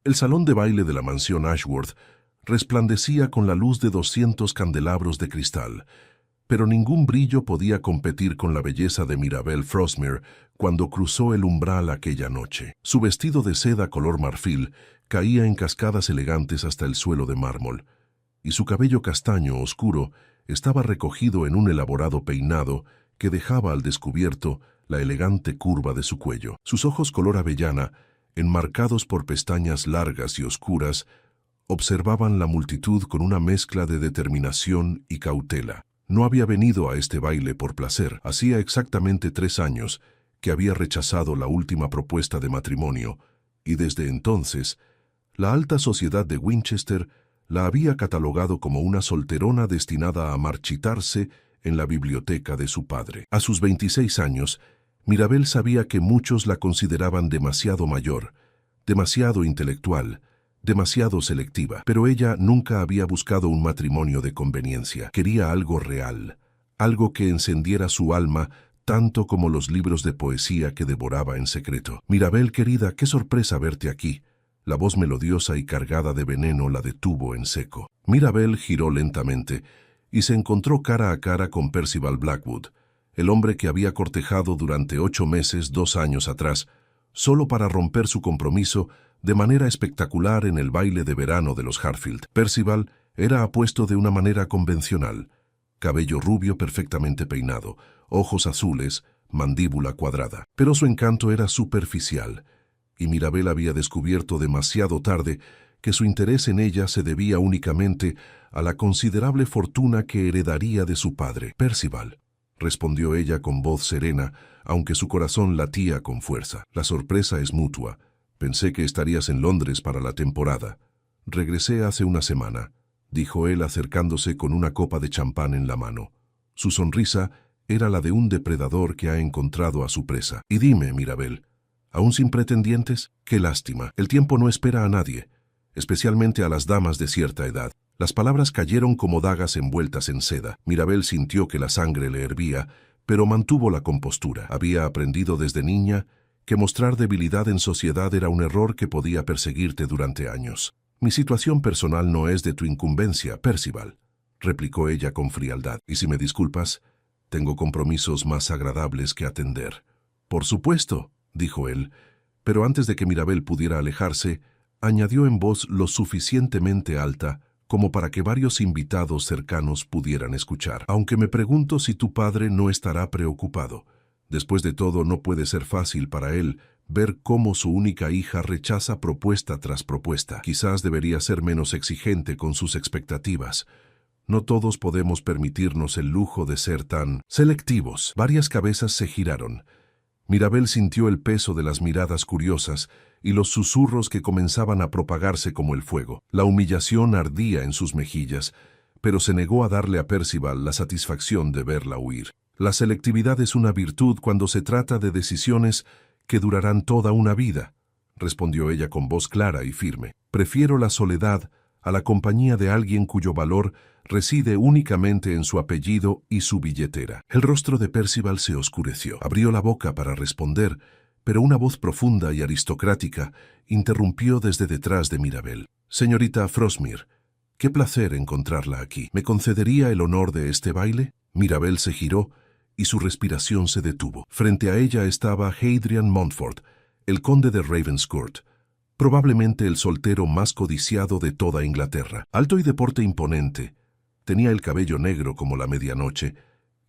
El salón de baile de la mansión Ashworth resplandecía con la luz de 200 candelabros de cristal, pero ningún brillo podía competir con la belleza de Mirabelle Frostmere cuando cruzó el umbral aquella noche. Su vestido de seda color marfil caía en cascadas elegantes hasta el suelo de mármol, y su cabello castaño oscuro estaba recogido en un elaborado peinado que dejaba al descubierto la elegante curva de su cuello. Sus ojos color avellana, enmarcados por pestañas largas y oscuras, observaban la multitud con una mezcla de determinación y cautela. No había venido a este baile por placer. Hacía exactamente 3 años que había rechazado la última propuesta de matrimonio, y desde entonces, la alta sociedad de Winchester la había catalogado como una solterona destinada a marchitarse en la biblioteca de su padre. A sus 26 años, Mirabelle sabía que muchos la consideraban demasiado mayor, demasiado intelectual, demasiado selectiva, pero ella nunca había buscado un matrimonio de conveniencia. Quería algo real, algo que encendiera su alma tanto como los libros de poesía que devoraba en secreto. «Mirabelle, querida, qué sorpresa verte aquí». La voz melodiosa y cargada de veneno la detuvo en seco. Mirabelle giró lentamente y se encontró cara a cara con Percival Blackwood, el hombre que había cortejado durante 8 meses 2 años atrás, solo para romper su compromiso de manera espectacular en el baile de verano de los Harfield. Percival era apuesto de una manera convencional: cabello rubio perfectamente peinado, ojos azules, mandíbula cuadrada. Pero su encanto era superficial, y Mirabelle había descubierto demasiado tarde que su interés en ella se debía únicamente a la considerable fortuna que heredaría de su padre. «Percival», respondió ella con voz serena, aunque su corazón latía con fuerza. «La sorpresa es mutua. Pensé que estarías en Londres para la temporada. Regresé hace una semana», dijo él acercándose con una copa de champán en la mano. Su sonrisa era la de un depredador que ha encontrado a su presa. «Y dime, Mirabelle, ¿aún sin pretendientes? Qué lástima. El tiempo no espera a nadie, especialmente a las damas de cierta edad». Las palabras cayeron como dagas envueltas en seda. Mirabelle sintió que la sangre le hervía, pero mantuvo la compostura. Había aprendido desde niña que mostrar debilidad en sociedad era un error que podía perseguirte durante años. «Mi situación personal no es de tu incumbencia, Percival», replicó ella con frialdad. «Y si me disculpas, tengo compromisos más agradables que atender». «Por supuesto», dijo él, pero antes de que Mirabelle pudiera alejarse, añadió en voz lo suficientemente alta como para que varios invitados cercanos pudieran escuchar. «Aunque me pregunto si tu padre no estará preocupado. Después de todo, no puede ser fácil para él ver cómo su única hija rechaza propuesta tras propuesta. Quizás debería ser menos exigente con sus expectativas. No todos podemos permitirnos el lujo de ser tan selectivos». Varias cabezas se giraron. Mirabelle sintió el peso de las miradas curiosas y los susurros que comenzaban a propagarse como el fuego. La humillación ardía en sus mejillas, pero se negó a darle a Percival la satisfacción de verla huir. «La selectividad es una virtud cuando se trata de decisiones que durarán toda una vida», respondió ella con voz clara y firme. «Prefiero la soledad a la compañía de alguien cuyo valor reside únicamente en su apellido y su billetera». El rostro de Percival se oscureció. Abrió la boca para responder, pero una voz profunda y aristocrática interrumpió desde detrás de Mirabelle. «Señorita Frostmere, qué placer encontrarla aquí. ¿Me concedería el honor de este baile?» Mirabelle se giró y su respiración se detuvo. Frente a ella estaba Hadrian Montfort, el conde de Ravenscourt, probablemente el soltero más codiciado de toda Inglaterra. Alto y de porte imponente, tenía el cabello negro como la medianoche,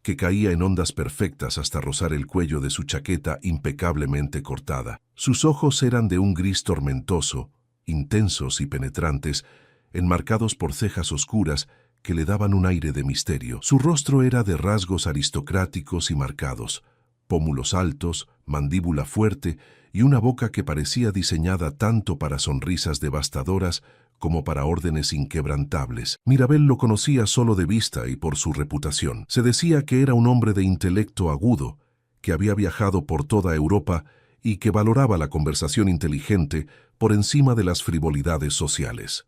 que caía en ondas perfectas hasta rozar el cuello de su chaqueta impecablemente cortada. Sus ojos eran de un gris tormentoso, intensos y penetrantes, enmarcados por cejas oscuras que le daban un aire de misterio. Su rostro era de rasgos aristocráticos y marcados, pómulos altos, mandíbula fuerte y una boca que parecía diseñada tanto para sonrisas devastadoras como para órdenes inquebrantables. Mirabelle lo conocía solo de vista y por su reputación. Se decía que era un hombre de intelecto agudo, que había viajado por toda Europa y que valoraba la conversación inteligente por encima de las frivolidades sociales.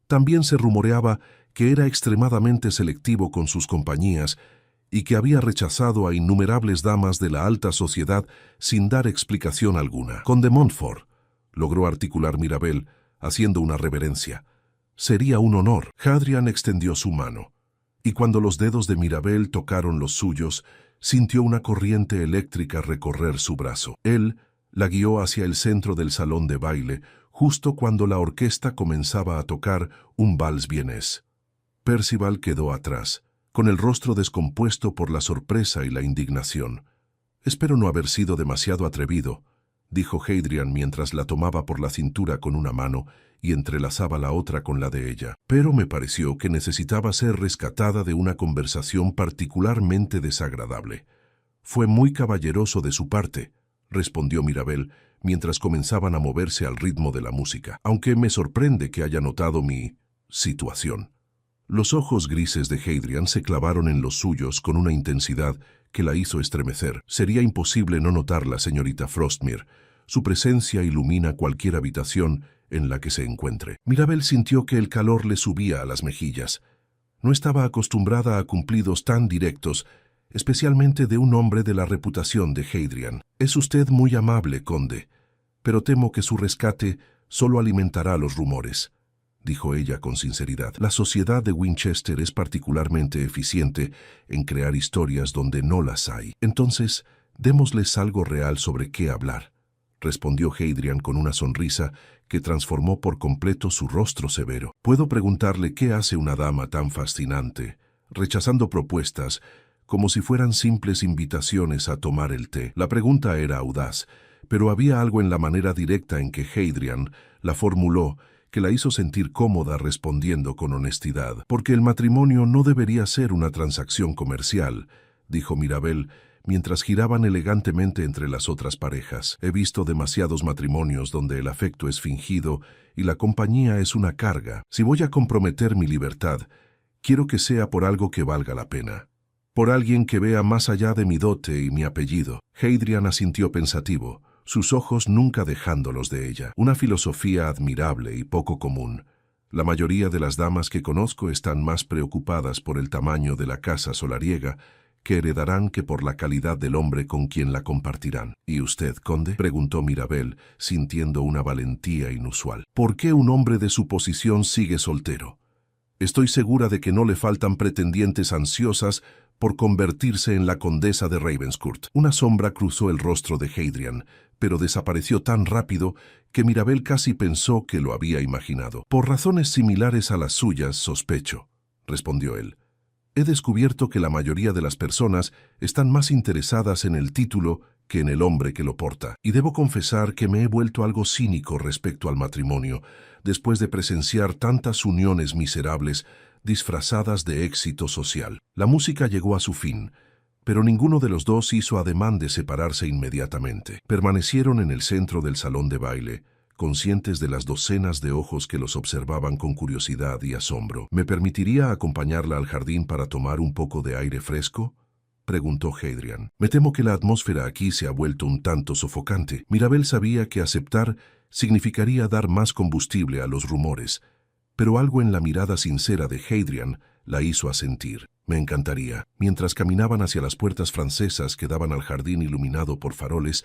También se rumoreaba que era extremadamente selectivo con sus compañías y que había rechazado a innumerables damas de la alta sociedad sin dar explicación alguna. «Conde Montfort», logró articular Mirabelle, haciendo una reverencia. Sería un honor. Hadrian extendió su mano, y cuando los dedos de Mirabel tocaron los suyos, sintió una corriente eléctrica recorrer su brazo. Él la guió hacia el centro del salón de baile, justo cuando la orquesta comenzaba a tocar un vals vienés. Percival quedó atrás, con el rostro descompuesto por la sorpresa y la indignación. «Espero no haber sido demasiado atrevido», dijo Hadrian mientras la tomaba por la cintura con una mano y entrelazaba la otra con la de ella. «Pero me pareció que necesitaba ser rescatada de una conversación particularmente desagradable». «Fue muy caballeroso de su parte», respondió Mirabel, mientras comenzaban a moverse al ritmo de la música, «aunque me sorprende que haya notado mi situación». Los ojos grises de Hadrian se clavaron en los suyos con una intensidad que la hizo estremecer. Sería imposible no notarla, señorita Frostmere. Su presencia ilumina cualquier habitación en la que se encuentre. Mirabel sintió que el calor le subía a las mejillas. No estaba acostumbrada a cumplidos tan directos, especialmente de un hombre de la reputación de Hadrian. «Es usted muy amable, conde, pero temo que su rescate solo alimentará los rumores», dijo ella con sinceridad. «La sociedad de Winchester es particularmente eficiente en crear historias donde no las hay. Entonces, démosles algo real sobre qué hablar», respondió Hadrian con una sonrisa que transformó por completo su rostro severo. «Puedo preguntarle qué hace una dama tan fascinante, rechazando propuestas como si fueran simples invitaciones a tomar el té». La pregunta era audaz, pero había algo en la manera directa en que Hadrian la formuló que la hizo sentir cómoda respondiendo con honestidad. «Porque el matrimonio no debería ser una transacción comercial», dijo Mirabel, mientras giraban elegantemente entre las otras parejas. «He visto demasiados matrimonios donde el afecto es fingido y la compañía es una carga. Si voy a comprometer mi libertad, quiero que sea por algo que valga la pena. Por alguien que vea más allá de mi dote y mi apellido». Hadrian asintió pensativo, sus ojos nunca dejándolos de ella. «Una filosofía admirable y poco común. La mayoría de las damas que conozco están más preocupadas por el tamaño de la casa solariega que heredarán que por la calidad del hombre con quien la compartirán». «¿Y usted, conde?», preguntó Mirabel, sintiendo una valentía inusual. «¿Por qué un hombre de su posición sigue soltero? Estoy segura de que no le faltan pretendientes ansiosas por convertirse en la condesa de Ravenscourt». Una sombra cruzó el rostro de Hadrian, pero desapareció tan rápido que Mirabel casi pensó que lo había imaginado. «Por razones similares a las suyas, sospecho», respondió él. «He descubierto que la mayoría de las personas están más interesadas en el título que en el hombre que lo porta, y debo confesar que me he vuelto algo cínico respecto al matrimonio, después de presenciar tantas uniones miserables disfrazadas de éxito social». La música llegó a su fin, pero ninguno de los dos hizo ademán de separarse inmediatamente. Permanecieron en el centro del salón de baile, conscientes de las docenas de ojos que los observaban con curiosidad y asombro. «¿Me permitiría acompañarla al jardín para tomar un poco de aire fresco?», preguntó Hadrian. «Me temo que la atmósfera aquí se ha vuelto un tanto sofocante». Mirabel sabía que aceptar significaría dar más combustible a los rumores, pero algo en la mirada sincera de Hadrian la hizo asentir. «Me encantaría». Mientras caminaban hacia las puertas francesas que daban al jardín iluminado por faroles,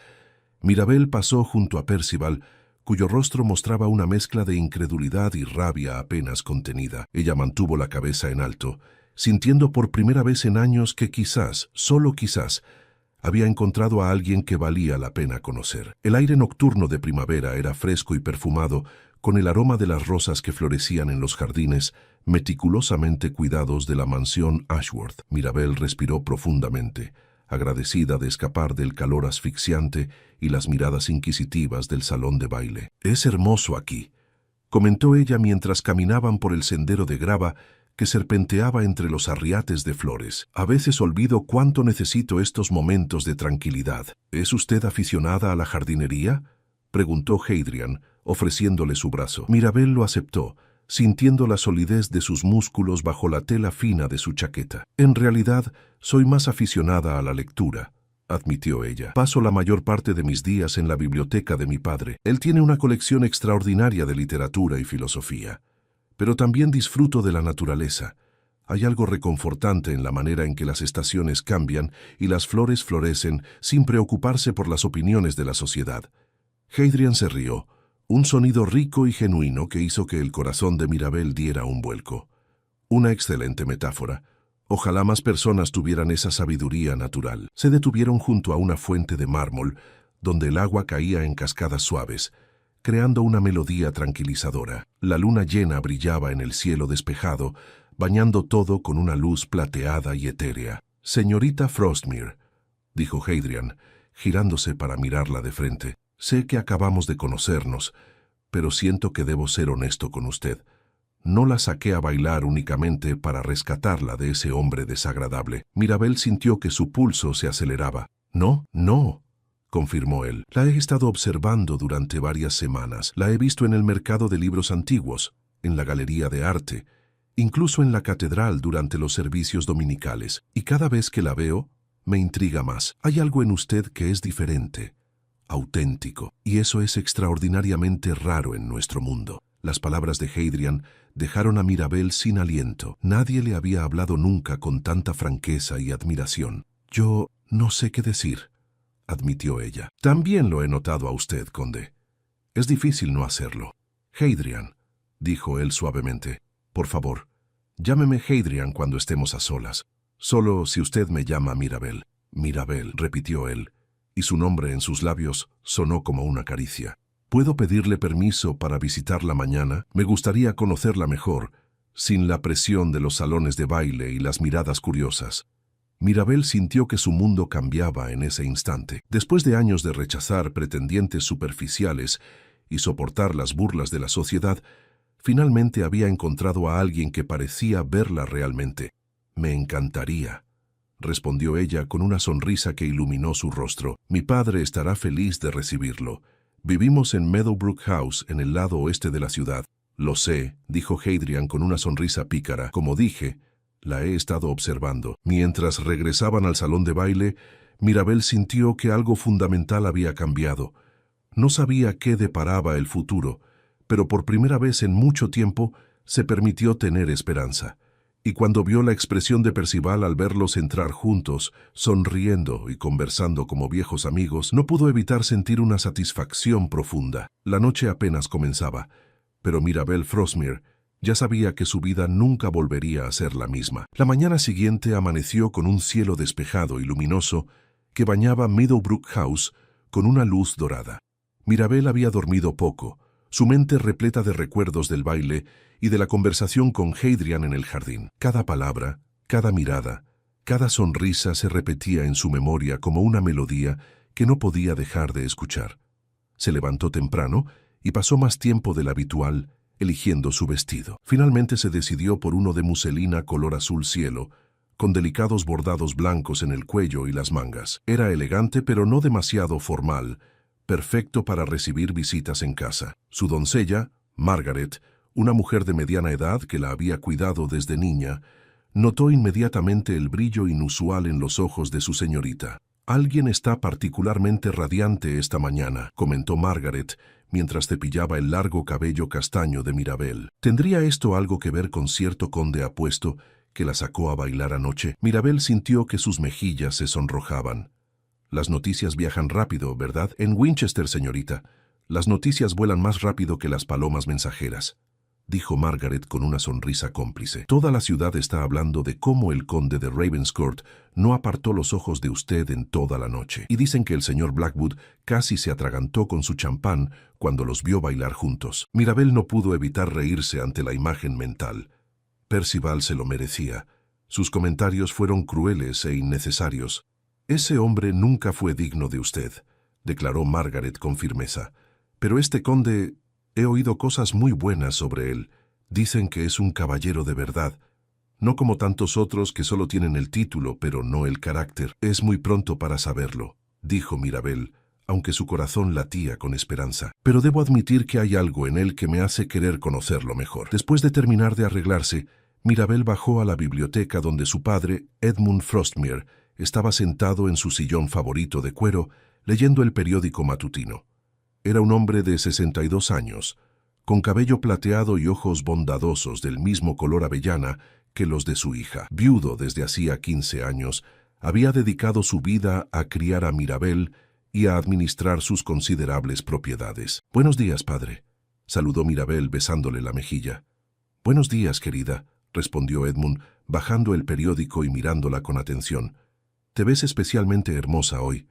Mirabel pasó junto a Percival, cuyo rostro mostraba una mezcla de incredulidad y rabia apenas contenida. Ella mantuvo la cabeza en alto, sintiendo por primera vez en años que quizás, solo quizás, había encontrado a alguien que valía la pena conocer. El aire nocturno de primavera era fresco y perfumado, con el aroma de las rosas que florecían en los jardines, meticulosamente cuidados de la mansión Ashworth. Mirabel respiró profundamente, agradecida de escapar del calor asfixiante y las miradas inquisitivas del salón de baile. «Es hermoso aquí», comentó ella mientras caminaban por el sendero de grava que serpenteaba entre los arriates de flores. «A veces olvido cuánto necesito estos momentos de tranquilidad». «¿Es usted aficionada a la jardinería?», preguntó Hadrian, ofreciéndole su brazo. Mirabel lo aceptó, sintiendo la solidez de sus músculos bajo la tela fina de su chaqueta. «En realidad, soy más aficionada a la lectura», admitió ella. «Paso la mayor parte de mis días en la biblioteca de mi padre. Él tiene una colección extraordinaria de literatura y filosofía. Pero también disfruto de la naturaleza. Hay algo reconfortante en la manera en que las estaciones cambian y las flores florecen sin preocuparse por las opiniones de la sociedad». Hadrian se rió, Un sonido rico y genuino que hizo que el corazón de Mirabel diera un vuelco. Una excelente metáfora. Ojalá más personas tuvieran esa sabiduría natural. Se detuvieron junto a una fuente de mármol, donde el agua caía en cascadas suaves, creando una melodía tranquilizadora. La luna llena brillaba en el cielo despejado, bañando todo con una luz plateada y etérea. «Señorita Frostmere», dijo Hadrian, girándose para mirarla de frente. «Sé que acabamos de conocernos, pero siento que debo ser honesto con usted. No la saqué a bailar únicamente para rescatarla de ese hombre desagradable». Mirabel sintió que su pulso se aceleraba. «No, no», confirmó él. «La he estado observando durante varias semanas. La he visto en el mercado de libros antiguos, en la galería de arte, incluso en la catedral durante los servicios dominicales. Y cada vez que la veo, me intriga más. Hay algo en usted que es diferente, auténtico, y eso es extraordinariamente raro en nuestro mundo». Las palabras de Hadrian dejaron a Mirabel sin aliento. Nadie le había hablado nunca con tanta franqueza y admiración. «Yo no sé qué decir», admitió ella. «También lo he notado a usted, conde. Es difícil no hacerlo». «Hadrian», dijo él suavemente, «por favor, llámeme Hadrian cuando estemos a solas. Solo si usted me llama Mirabel». «Mirabel», repitió él, y su nombre en sus labios sonó como una caricia. «¿Puedo pedirle permiso para visitarla mañana? Me gustaría conocerla mejor, sin la presión de los salones de baile y las miradas curiosas». Mirabel sintió que su mundo cambiaba en ese instante. Después de años de rechazar pretendientes superficiales y soportar las burlas de la sociedad, finalmente había encontrado a alguien que parecía verla realmente. «Me encantaría», respondió ella con una sonrisa que iluminó su rostro. «Mi padre estará feliz de recibirlo. Vivimos en Meadowbrook House, en el lado oeste de la ciudad». «Lo sé», dijo Hadrian con una sonrisa pícara. «Como dije, la he estado observando». Mientras regresaban al salón de baile, Mirabel sintió que algo fundamental había cambiado. No sabía qué deparaba el futuro, pero por primera vez en mucho tiempo se permitió tener esperanza. Y cuando vio la expresión de Percival al verlos entrar juntos, sonriendo y conversando como viejos amigos, no pudo evitar sentir una satisfacción profunda. La noche apenas comenzaba, pero Mirabel Frostmere ya sabía que su vida nunca volvería a ser la misma. La mañana siguiente amaneció con un cielo despejado y luminoso que bañaba Meadowbrook House con una luz dorada. Mirabel había dormido poco, su mente repleta de recuerdos del baile y de la conversación con Hadrian en el jardín. Cada palabra, cada mirada, cada sonrisa se repetía en su memoria como una melodía que no podía dejar de escuchar. Se levantó temprano y pasó más tiempo del habitual eligiendo su vestido. Finalmente se decidió por uno de muselina color azul cielo, con delicados bordados blancos en el cuello y las mangas. Era elegante pero no demasiado formal, perfecto para recibir visitas en casa. Su doncella, Margaret, una mujer de mediana edad que la había cuidado desde niña, notó inmediatamente el brillo inusual en los ojos de su señorita. «Alguien está particularmente radiante esta mañana», comentó Margaret, mientras cepillaba el largo cabello castaño de Mirabel. ¿Tendría esto algo que ver con cierto conde apuesto que la sacó a bailar anoche? Mirabel sintió que sus mejillas se sonrojaban. «Las noticias viajan rápido, ¿verdad? En Winchester, señorita. Las noticias vuelan más rápido que las palomas mensajeras», dijo Margaret con una sonrisa cómplice. «Toda la ciudad está hablando de cómo el conde de Ravenscourt no apartó los ojos de usted en toda la noche. Y dicen que el señor Blackwood casi se atragantó con su champán cuando los vio bailar juntos». Mirabel no pudo evitar reírse ante la imagen mental. Percival se lo merecía. Sus comentarios fueron crueles e innecesarios. «Ese hombre nunca fue digno de usted», declaró Margaret con firmeza. «Pero este conde... he oído cosas muy buenas sobre él. Dicen que es un caballero de verdad. No como tantos otros que solo tienen el título, pero no el carácter». «Es muy pronto para saberlo», dijo Mirabel, aunque su corazón latía con esperanza. «Pero debo admitir que hay algo en él que me hace querer conocerlo mejor». Después de terminar de arreglarse, Mirabel bajó a la biblioteca donde su padre, Edmund Frostmere, estaba sentado en su sillón favorito de cuero, leyendo el periódico matutino. Era un hombre de 62 años, con cabello plateado y ojos bondadosos del mismo color avellana que los de su hija. Viudo desde hacía 15 años, había dedicado su vida a criar a Mirabel y a administrar sus considerables propiedades. «Buenos días, padre», saludó Mirabel besándole la mejilla. «Buenos días, querida», respondió Edmund, bajando el periódico y mirándola con atención. «Te ves especialmente hermosa hoy.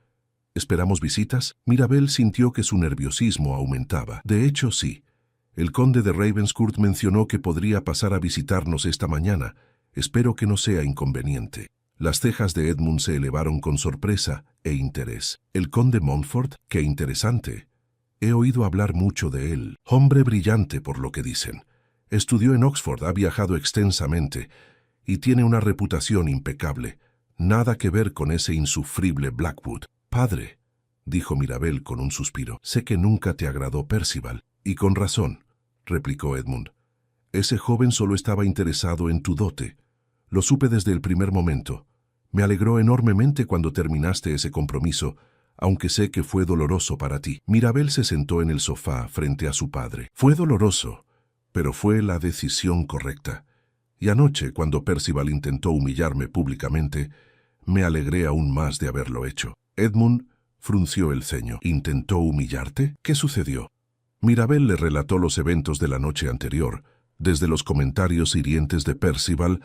¿Esperamos visitas?» Mirabel sintió que su nerviosismo aumentaba. «De hecho, sí. El conde de Ravenscourt mencionó que podría pasar a visitarnos esta mañana. Espero que no sea inconveniente». Las cejas de Edmund se elevaron con sorpresa e interés. «¿El conde Montfort? ¡Qué interesante! He oído hablar mucho de él. Hombre brillante, por lo que dicen. Estudió en Oxford, ha viajado extensamente y tiene una reputación impecable. Nada que ver con ese insufrible Blackwood». «Padre», dijo Mirabel con un suspiro, «sé que nunca te agradó Percival». «Y con razón», replicó Edmund. «Ese joven solo estaba interesado en tu dote. Lo supe desde el primer momento. Me alegró enormemente cuando terminaste ese compromiso, aunque sé que fue doloroso para ti». Mirabel se sentó en el sofá frente a su padre. «Fue doloroso, pero fue la decisión correcta. Y anoche, cuando Percival intentó humillarme públicamente, me alegré aún más de haberlo hecho». Edmund frunció el ceño. «¿Intentó humillarte? ¿Qué sucedió?» Mirabel le relató los eventos de la noche anterior, desde los comentarios hirientes de Percival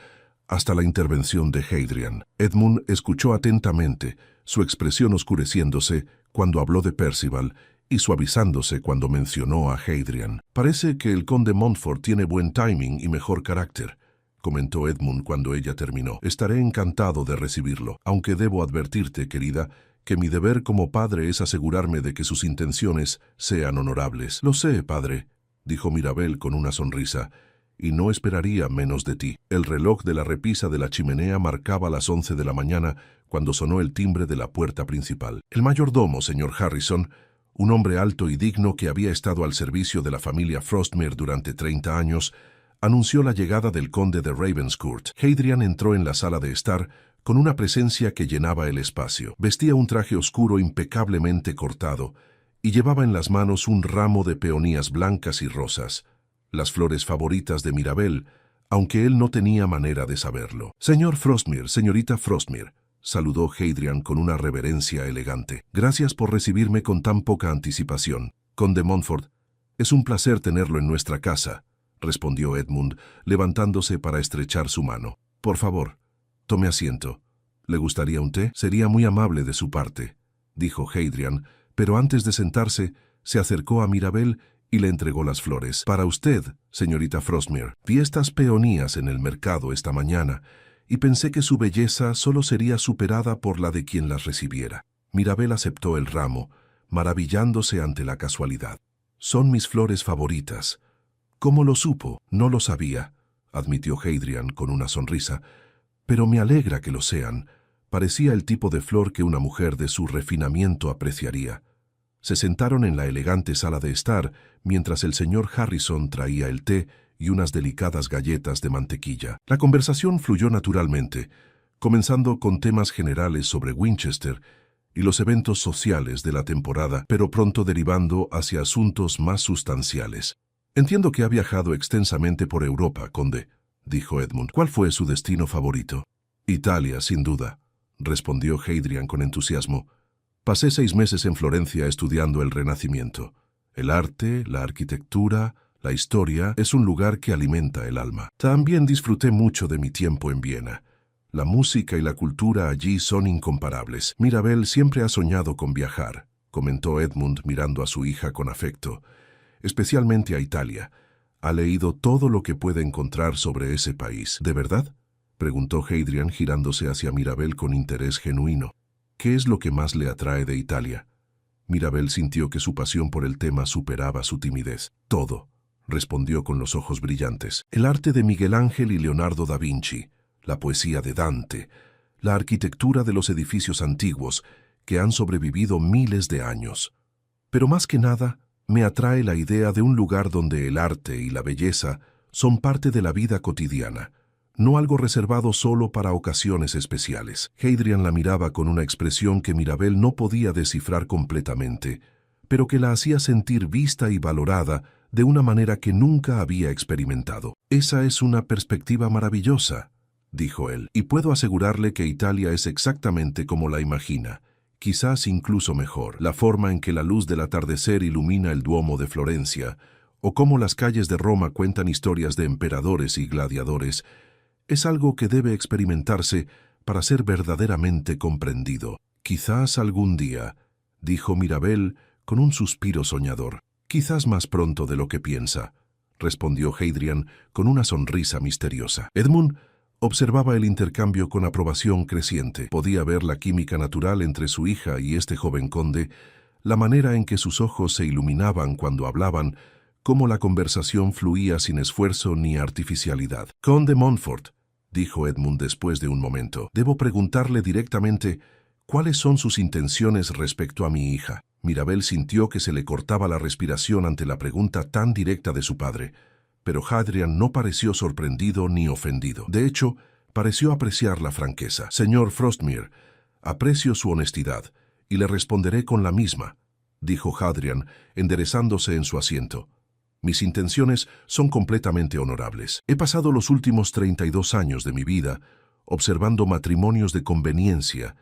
hasta la intervención de Hadrian. Edmund escuchó atentamente, su expresión oscureciéndose cuando habló de Percival y suavizándose cuando mencionó a Hadrian. «Parece que el conde Montfort tiene buen timing y mejor carácter», comentó Edmund cuando ella terminó. «Estaré encantado de recibirlo, aunque debo advertirte, querida, que mi deber como padre es asegurarme de que sus intenciones sean honorables». «Lo sé, padre», dijo Mirabel con una sonrisa, «y no esperaría menos de ti». El reloj de la repisa de la chimenea marcaba las 11 de la mañana cuando sonó el timbre de la puerta principal. El mayordomo, señor Harrison, un hombre alto y digno que había estado al servicio de la familia Frostmere durante 30 años, anunció la llegada del conde de Ravenscourt. Hadrian entró en la sala de estar con una presencia que llenaba el espacio. Vestía un traje oscuro impecablemente cortado y llevaba en las manos un ramo de peonías blancas y rosas, las flores favoritas de Mirabel, aunque él no tenía manera de saberlo. «Señor Frostmere, señorita Frostmere», saludó Hadrian con una reverencia elegante. «Gracias por recibirme con tan poca anticipación. Conde Montfort, es un placer tenerlo en nuestra casa», respondió Edmund, levantándose para estrechar su mano. «Por favor, tome asiento. ¿Le gustaría un té?» «Sería muy amable de su parte», dijo Hadrian, pero antes de sentarse, se acercó a Mirabel y le entregó las flores. «Para usted, señorita Frostmere. Vi estas peonías en el mercado esta mañana y pensé que su belleza solo sería superada por la de quien las recibiera». Mirabel aceptó el ramo, maravillándose ante la casualidad. «Son mis flores favoritas». «¿Cómo lo supo?» «No lo sabía», admitió Hadrian con una sonrisa, «pero me alegra que lo sean. Parecía el tipo de flor que una mujer de su refinamiento apreciaría». Se sentaron en la elegante sala de estar, mientras el señor Harrison traía el té y unas delicadas galletas de mantequilla. La conversación fluyó naturalmente, comenzando con temas generales sobre Winchester y los eventos sociales de la temporada, pero pronto derivando hacia asuntos más sustanciales. «Entiendo que ha viajado extensamente por Europa, conde», dijo Edmund. «¿Cuál fue su destino favorito?» «Italia, sin duda», respondió Hadrian con entusiasmo. «Pasé 6 meses en Florencia estudiando el Renacimiento. El arte, la arquitectura, la historia es un lugar que alimenta el alma. También disfruté mucho de mi tiempo en Viena. La música y la cultura allí son incomparables. Mirabel siempre ha soñado con viajar», comentó Edmund mirando a su hija con afecto, «especialmente a Italia. Ha leído todo lo que puede encontrar sobre ese país». «¿De verdad?», preguntó Hadrian girándose hacia Mirabel con interés genuino. «¿Qué es lo que más le atrae de Italia?» Mirabel sintió que su pasión por el tema superaba su timidez. «Todo», respondió con los ojos brillantes. «El arte de Miguel Ángel y Leonardo da Vinci, la poesía de Dante, la arquitectura de los edificios antiguos que han sobrevivido miles de años. Pero más que nada, me atrae la idea de un lugar donde el arte y la belleza son parte de la vida cotidiana, no algo reservado solo para ocasiones especiales». Hadrian la miraba con una expresión que Mirabel no podía descifrar completamente, pero que la hacía sentir vista y valorada de una manera que nunca había experimentado. «Esa es una perspectiva maravillosa», dijo él, «y puedo asegurarle que Italia es exactamente como la imagina. quizás incluso mejor. La forma en que la luz del atardecer ilumina el Duomo de Florencia, o cómo las calles de Roma cuentan historias de emperadores y gladiadores, es algo que debe experimentarse para ser verdaderamente comprendido. Quizás algún día, dijo Mirabel con un suspiro soñador. Quizás más pronto de lo que piensa, respondió Hadrian con una sonrisa misteriosa. Edmund observaba el intercambio con aprobación creciente. Podía ver la química natural entre su hija y este joven conde, la manera en que sus ojos se iluminaban cuando hablaban, cómo la conversación fluía sin esfuerzo ni artificialidad. «Conde Montfort», dijo Edmund después de un momento, «debo preguntarle directamente cuáles son sus intenciones respecto a mi hija». Mirabel sintió que se le cortaba la respiración ante la pregunta tan directa de su padre, pero Hadrian no pareció sorprendido ni ofendido. De hecho, pareció apreciar la franqueza. «Señor Frostmere, aprecio su honestidad y le responderé con la misma», dijo Hadrian, enderezándose en su asiento. «Mis intenciones son completamente honorables. He pasado los últimos 32 años de mi vida observando matrimonios de conveniencia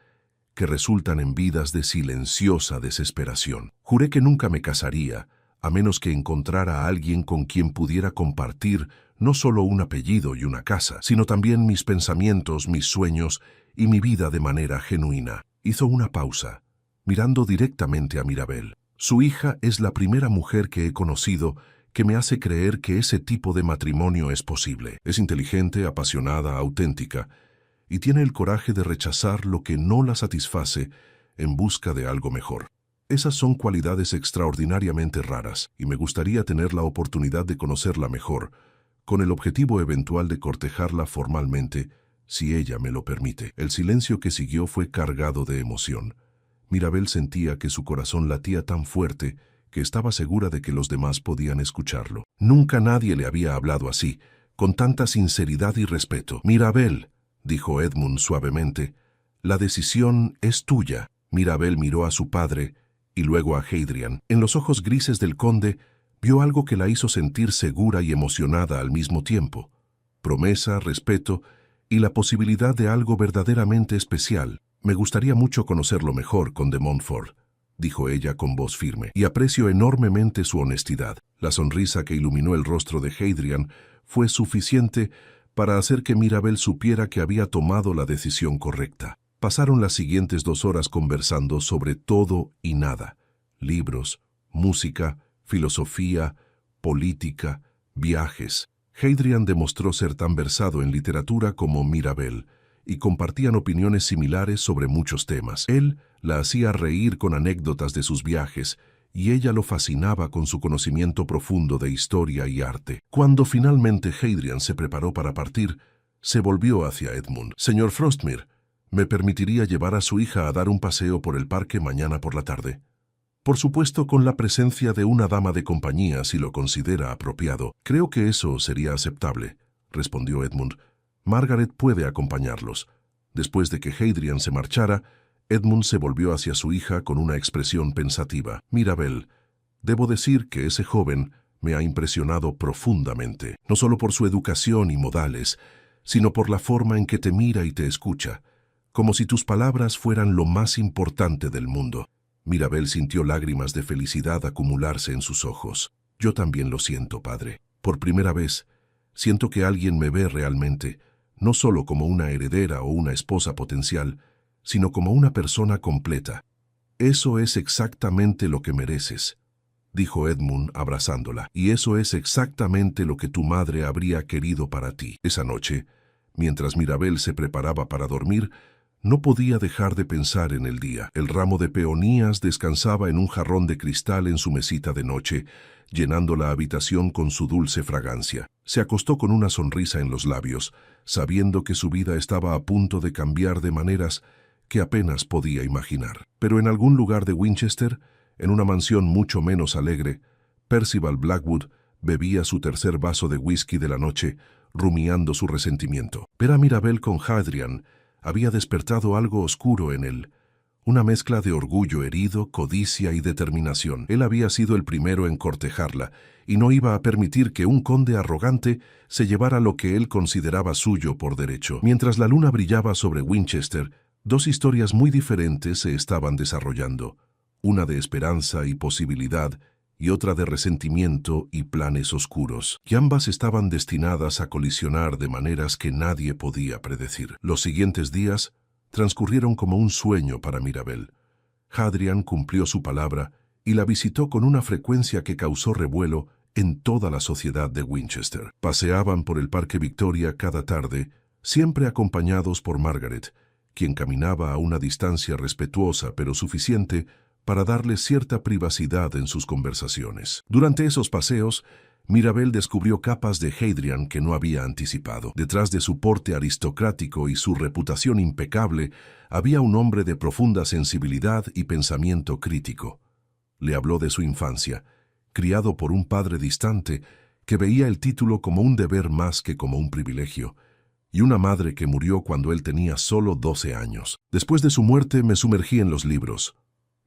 que resultan en vidas de silenciosa desesperación. Juré que nunca me casaría, a menos que encontrara a alguien con quien pudiera compartir no solo un apellido y una casa, sino también mis pensamientos, mis sueños y mi vida de manera genuina». Hizo una pausa, mirando directamente a Mirabel. «Su hija es la primera mujer que he conocido que me hace creer que ese tipo de matrimonio es posible. Es inteligente, apasionada, auténtica, y tiene el coraje de rechazar lo que no la satisface en busca de algo mejor. Esas son cualidades extraordinariamente raras, y me gustaría tener la oportunidad de conocerla mejor, con el objetivo eventual de cortejarla formalmente, si ella me lo permite». El silencio que siguió fue cargado de emoción. Mirabel sentía que su corazón latía tan fuerte que estaba segura de que los demás podían escucharlo. Nunca nadie le había hablado así, con tanta sinceridad y respeto. «Mirabel», dijo Edmund suavemente, «la decisión es tuya». Mirabel miró a su padre y luego a Hadrian. En los ojos grises del conde vio algo que la hizo sentir segura y emocionada al mismo tiempo. Promesa, respeto y la posibilidad de algo verdaderamente especial. «Me gustaría mucho conocerlo mejor, conde Montfort», dijo ella con voz firme, «y aprecio enormemente su honestidad». La sonrisa que iluminó el rostro de Hadrian fue suficiente para hacer que Mirabel supiera que había tomado la decisión correcta. Pasaron las siguientes 2 horas conversando sobre todo y nada: libros, música, filosofía, política, viajes. Hadrian demostró ser tan versado en literatura como Mirabel, y compartían opiniones similares sobre muchos temas. Él la hacía reír con anécdotas de sus viajes, y ella lo fascinaba con su conocimiento profundo de historia y arte. Cuando finalmente Hadrian se preparó para partir, se volvió hacia Edmund. «Señor Frostmere, ¿me permitiría llevar a su hija a dar un paseo por el parque mañana por la tarde?» «Por supuesto, con la presencia de una dama de compañía, si lo considera apropiado». «Creo que eso sería aceptable», respondió Edmund. «Margaret puede acompañarlos». Después de que Hadrian se marchara, Edmund se volvió hacia su hija con una expresión pensativa. «Mirabel, debo decir que ese joven me ha impresionado profundamente, no solo por su educación y modales, sino por la forma en que te mira y te escucha, como si tus palabras fueran lo más importante del mundo». Mirabel sintió lágrimas de felicidad acumularse en sus ojos. «Yo también lo siento, padre. Por primera vez, siento que alguien me ve realmente, no solo como una heredera o una esposa potencial, sino como una persona completa. Eso es exactamente lo que mereces», dijo Edmund abrazándola. «Y eso es exactamente lo que tu madre habría querido para ti». Esa noche, mientras Mirabel se preparaba para dormir, no podía dejar de pensar en el día. El ramo de peonías descansaba en un jarrón de cristal en su mesita de noche, llenando la habitación con su dulce fragancia. Se acostó con una sonrisa en los labios, sabiendo que su vida estaba a punto de cambiar de maneras que apenas podía imaginar. Pero en algún lugar de Winchester, en una mansión mucho menos alegre, Percival Blackwood bebía su tercer vaso de whisky de la noche, rumiando su resentimiento. Ver a Mirabel con Hadrian había despertado algo oscuro en él, una mezcla de orgullo herido, codicia y determinación. Él había sido el primero en cortejarla, y no iba a permitir que un conde arrogante se llevara lo que él consideraba suyo por derecho. Mientras la luna brillaba sobre Winchester, Dos historias muy diferentes se estaban desarrollando, una de esperanza y posibilidad, y otra de resentimiento y planes oscuros, y ambas estaban destinadas a colisionar de maneras que nadie podía predecir. Los siguientes días transcurrieron como un sueño para Mirabel. Hadrian cumplió su palabra y la visitó con una frecuencia que causó revuelo en toda la sociedad de Winchester. Paseaban por el Parque Victoria cada tarde, siempre acompañados por Margaret, quien caminaba a una distancia respetuosa pero suficiente para darle cierta privacidad en sus conversaciones. Durante esos paseos, Mirabel descubrió capas de Hadrian que no había anticipado. Detrás de su porte aristocrático y su reputación impecable, había un hombre de profunda sensibilidad y pensamiento crítico. Le habló de su infancia, criado por un padre distante que veía el título como un deber más que como un privilegio, y una madre que murió cuando él tenía solo 12 años. Después de su muerte me sumergí en los libros,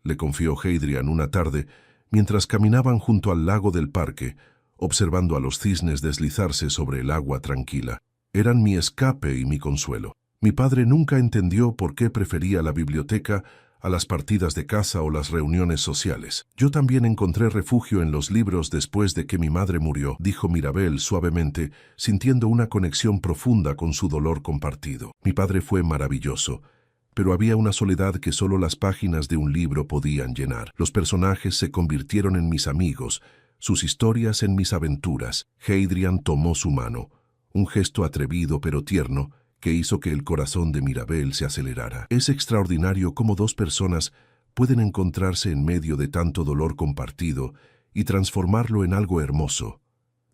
le confió Hadrian una tarde mientras caminaban junto al lago del parque, observando a los cisnes deslizarse sobre el agua tranquila. Eran mi escape y mi consuelo. Mi padre nunca entendió por qué prefería la biblioteca a las partidas de caza o las reuniones sociales. Yo también encontré refugio en los libros después de que mi madre murió, dijo Mirabel suavemente, sintiendo una conexión profunda con su dolor compartido. Mi padre fue maravilloso, pero había una soledad que solo las páginas de un libro podían llenar. Los personajes se convirtieron en mis amigos, sus historias en mis aventuras. Hadrian tomó su mano, un gesto atrevido pero tierno, que hizo que el corazón de Mirabel se acelerara. Es extraordinario cómo dos personas pueden encontrarse en medio de tanto dolor compartido y transformarlo en algo hermoso,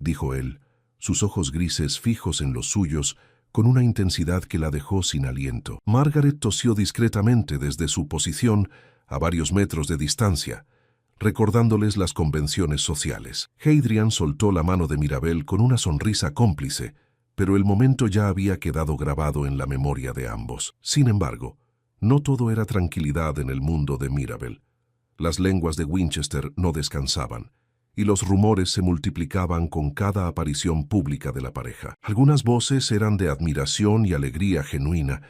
dijo él, sus ojos grises fijos en los suyos, con una intensidad que la dejó sin aliento. Margaret tosió discretamente desde su posición a varios metros de distancia, recordándoles las convenciones sociales. Hadrian soltó la mano de Mirabel con una sonrisa cómplice, pero el momento ya había quedado grabado en la memoria de ambos. Sin embargo, no todo era tranquilidad en el mundo de Mirabel. Las lenguas de Winchester no descansaban, y los rumores se multiplicaban con cada aparición pública de la pareja. Algunas voces eran de admiración y alegría genuina,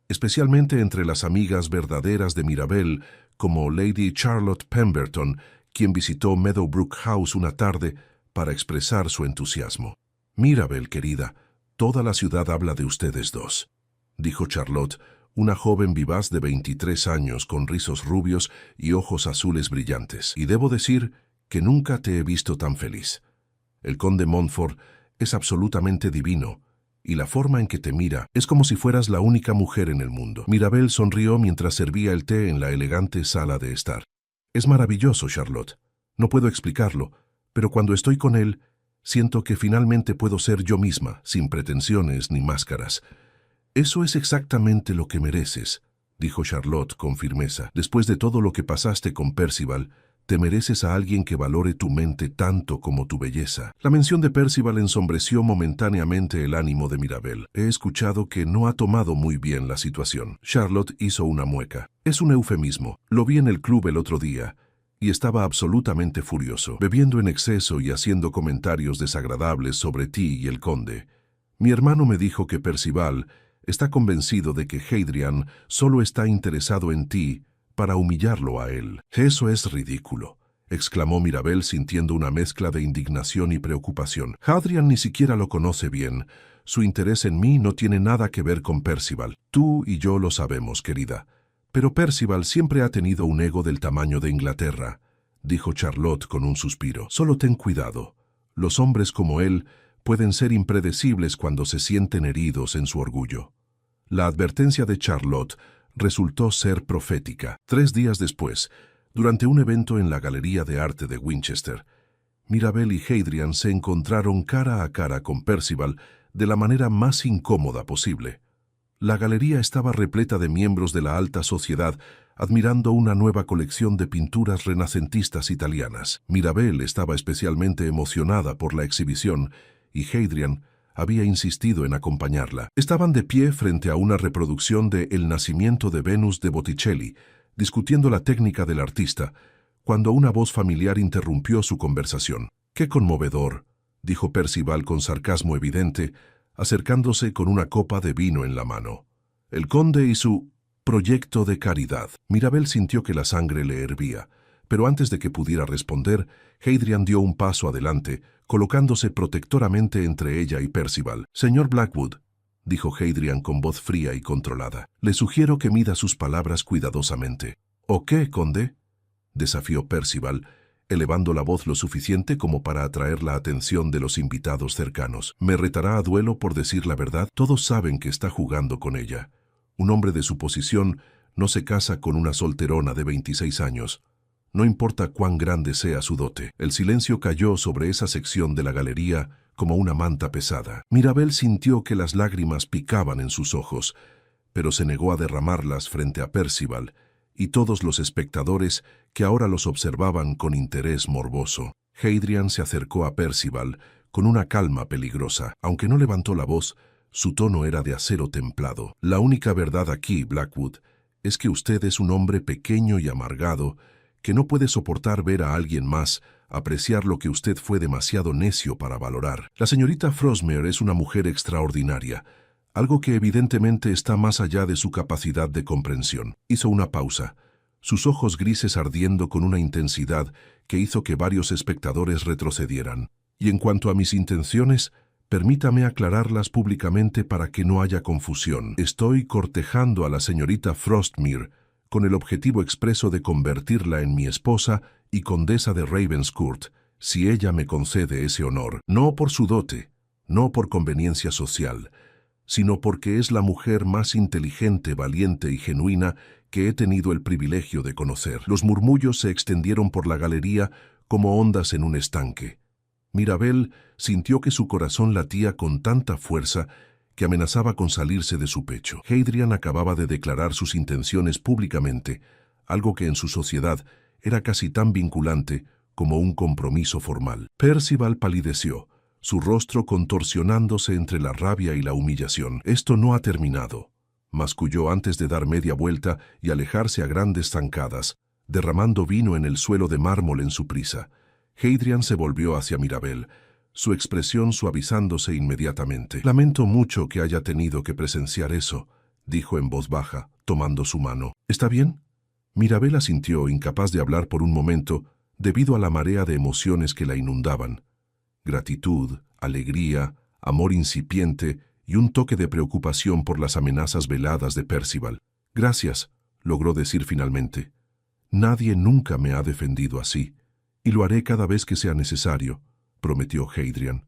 especialmente entre las amigas verdaderas de Mirabel, como Lady Charlotte Pemberton, quien visitó Meadowbrook House una tarde para expresar su entusiasmo. «Mirabel, querida, toda la ciudad habla de ustedes dos», dijo Charlotte, una joven vivaz de 23 años con rizos rubios y ojos azules brillantes. «Y debo decir que nunca te he visto tan feliz. El conde Montfort es absolutamente divino, y la forma en que te mira es como si fueras la única mujer en el mundo». Mirabel sonrió mientras servía el té en la elegante sala de estar. «Es maravilloso, Charlotte. No puedo explicarlo, pero cuando estoy con él, siento que finalmente puedo ser yo misma, sin pretensiones ni máscaras». «Eso es exactamente lo que mereces», dijo Charlotte con firmeza. «Después de todo lo que pasaste con Percival, te mereces a alguien que valore tu mente tanto como tu belleza». La mención de Percival ensombreció momentáneamente el ánimo de Mirabel. «He escuchado que no ha tomado muy bien la situación». Charlotte hizo una mueca. «Es un eufemismo. Lo vi en el club el otro día, y estaba absolutamente furioso, bebiendo en exceso y haciendo comentarios desagradables sobre ti y el conde. Mi hermano me dijo que Percival está convencido de que Hadrian solo está interesado en ti para humillarlo a él». «Eso es ridículo», exclamó Mirabel sintiendo una mezcla de indignación y preocupación. «Hadrian ni siquiera lo conoce bien. Su interés en mí no tiene nada que ver con Percival. Tú y yo lo sabemos, querida. Pero Percival siempre ha tenido un ego del tamaño de Inglaterra», dijo Charlotte con un suspiro. «Solo ten cuidado. Los hombres como él pueden ser impredecibles cuando se sienten heridos en su orgullo». La advertencia de Charlotte resultó ser profética. 3 días después, durante un evento en la Galería de Arte de Winchester, Mirabel y Hadrian se encontraron cara a cara con Percival de la manera más incómoda posible. La galería estaba repleta de miembros de la alta sociedad admirando una nueva colección de pinturas renacentistas italianas. Mirabel estaba especialmente emocionada por la exhibición y Hadrian había insistido en acompañarla. Estaban de pie frente a una reproducción de El nacimiento de Venus de Botticelli, discutiendo la técnica del artista, cuando una voz familiar interrumpió su conversación. «Qué conmovedor», dijo Percival con sarcasmo evidente, acercándose con una copa de vino en la mano. «El conde y su...» Proyecto de caridad. Mirabel sintió que la sangre le hervía, pero antes de que pudiera responder, Hadrian dio un paso adelante, colocándose protectoramente entre ella y Percival. «Señor Blackwood», dijo Hadrian con voz fría y controlada, «le sugiero que mida sus palabras cuidadosamente». «¿O qué, conde?», desafió Percival, elevando la voz lo suficiente como para atraer la atención de los invitados cercanos. «¿Me retará a duelo por decir la verdad? Todos saben que está jugando con ella. Un hombre de su posición no se casa con una solterona de 26 años. No importa cuán grande sea su dote». El silencio cayó sobre esa sección de la galería como una manta pesada. Mirabel sintió que las lágrimas picaban en sus ojos, pero se negó a derramarlas frente a Percival y todos los espectadores que ahora los observaban con interés morboso. Hadrian se acercó a Percival con una calma peligrosa. Aunque no levantó la voz, su tono era de acero templado. «La única verdad aquí, Blackwood, es que usted es un hombre pequeño y amargado que no puede soportar ver a alguien más apreciar lo que usted fue demasiado necio para valorar. La señorita Frosmere es una mujer extraordinaria, algo que evidentemente está más allá de su capacidad de comprensión». Hizo una pausa, sus ojos grises ardiendo con una intensidad que hizo que varios espectadores retrocedieran. «Y en cuanto a mis intenciones, permítame aclararlas públicamente para que no haya confusión. Estoy cortejando a la señorita Frostmere con el objetivo expreso de convertirla en mi esposa y condesa de Ravenscourt, si ella me concede ese honor. No por su dote, no por conveniencia social, sino porque es la mujer más inteligente, valiente y genuina que he tenido el privilegio de conocer». Los murmullos se extendieron por la galería como ondas en un estanque. Mirabel sintió que su corazón latía con tanta fuerza que amenazaba con salirse de su pecho. Hadrian acababa de declarar sus intenciones públicamente, algo que en su sociedad era casi tan vinculante como un compromiso formal. Percival palideció, su rostro contorsionándose entre la rabia y la humillación. «Esto no ha terminado», masculló antes de dar media vuelta y alejarse a grandes zancadas, derramando vino en el suelo de mármol en su prisa. Hadrian se volvió hacia Mirabel, su expresión suavizándose inmediatamente. «Lamento mucho que haya tenido que presenciar eso», dijo en voz baja, tomando su mano. «¿Está bien?». Mirabel asintió, incapaz de hablar por un momento, debido a la marea de emociones que la inundaban. Gratitud, alegría, amor incipiente y un toque de preocupación por las amenazas veladas de Percival. «Gracias», logró decir finalmente. «Nadie nunca me ha defendido así, y lo haré cada vez que sea necesario», prometió Hadrian.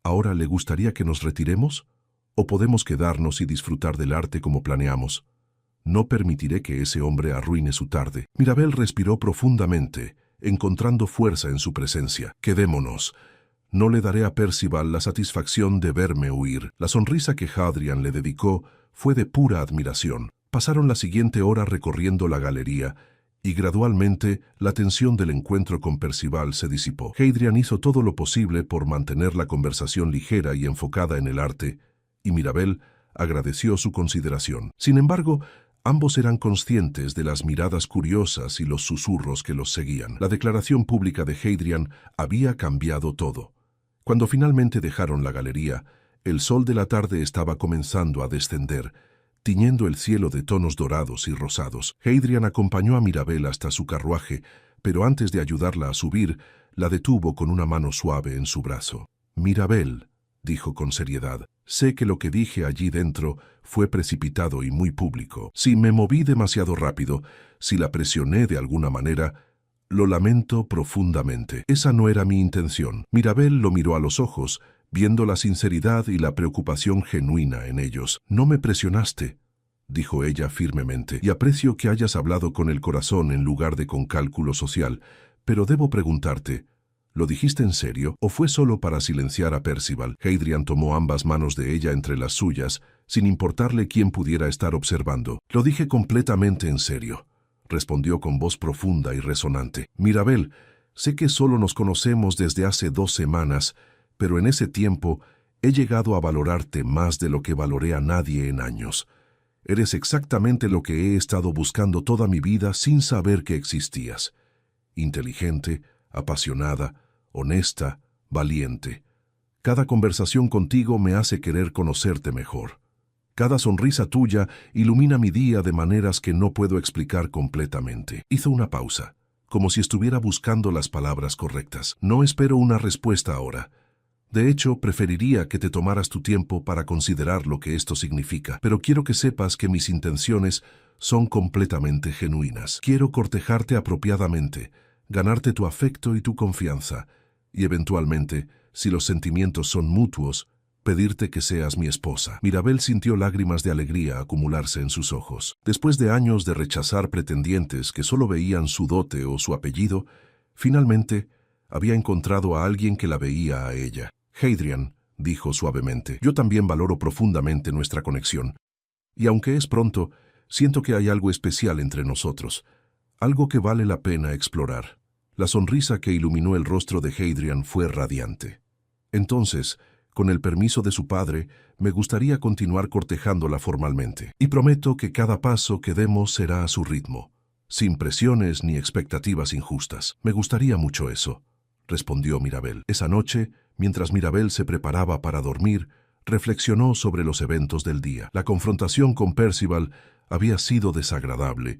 «¿Ahora le gustaría que nos retiremos? ¿O podemos quedarnos y disfrutar del arte como planeamos? No permitiré que ese hombre arruine su tarde». Mirabel respiró profundamente, encontrando fuerza en su presencia. «Quedémonos. No le daré a Percival la satisfacción de verme huir». La sonrisa que Hadrian le dedicó fue de pura admiración. Pasaron la siguiente hora recorriendo la galería, y gradualmente la tensión del encuentro con Percival se disipó. Hadrian hizo todo lo posible por mantener la conversación ligera y enfocada en el arte, y Mirabel agradeció su consideración. Sin embargo, ambos eran conscientes de las miradas curiosas y los susurros que los seguían. La declaración pública de Hadrian había cambiado todo. Cuando finalmente dejaron la galería, el sol de la tarde estaba comenzando a descender, tiñendo el cielo de tonos dorados y rosados. Hadrian acompañó a Mirabel hasta su carruaje, pero antes de ayudarla a subir, la detuvo con una mano suave en su brazo. «Mirabel», dijo con seriedad, «sé que lo que dije allí dentro fue precipitado y muy público. Si me moví demasiado rápido, si la presioné de alguna manera, lo lamento profundamente. Esa no era mi intención». Mirabel lo miró a los ojos, viendo la sinceridad y la preocupación genuina en ellos. «No me presionaste», dijo ella firmemente, «y aprecio que hayas hablado con el corazón en lugar de con cálculo social, pero debo preguntarte, ¿lo dijiste en serio o fue solo para silenciar a Percival?» Hadrian tomó ambas manos de ella entre las suyas, sin importarle quién pudiera estar observando. «Lo dije completamente en serio», respondió con voz profunda y resonante. «Mirabel, sé que solo nos conocemos desde hace 2 semanas, pero en ese tiempo he llegado a valorarte más de lo que valoré a nadie en años. Eres exactamente lo que he estado buscando toda mi vida sin saber que existías. Inteligente, apasionada, honesta, valiente. Cada conversación contigo me hace querer conocerte mejor. Cada sonrisa tuya ilumina mi día de maneras que no puedo explicar completamente. Hizo una pausa, como si estuviera buscando las palabras correctas. No espero una respuesta ahora. De hecho, preferiría que te tomaras tu tiempo para considerar lo que esto significa, pero quiero que sepas que mis intenciones son completamente genuinas. Quiero cortejarte apropiadamente, ganarte tu afecto y tu confianza, y eventualmente, si los sentimientos son mutuos, pedirte que seas mi esposa. Mirabel sintió lágrimas de alegría acumularse en sus ojos. Después de años de rechazar pretendientes que solo veían su dote o su apellido, finalmente había encontrado a alguien que la veía a ella. Hadrian, dijo suavemente, yo también valoro profundamente nuestra conexión. Y aunque es pronto, siento que hay algo especial entre nosotros, algo que vale la pena explorar. La sonrisa que iluminó el rostro de Hadrian fue radiante. Entonces, con el permiso de su padre, me gustaría continuar cortejándola formalmente. Y prometo que cada paso que demos será a su ritmo, sin presiones ni expectativas injustas. Me gustaría mucho eso, respondió Mirabel. Esa noche, mientras Mirabel se preparaba para dormir, reflexionó sobre los eventos del día. La confrontación con Percival había sido desagradable,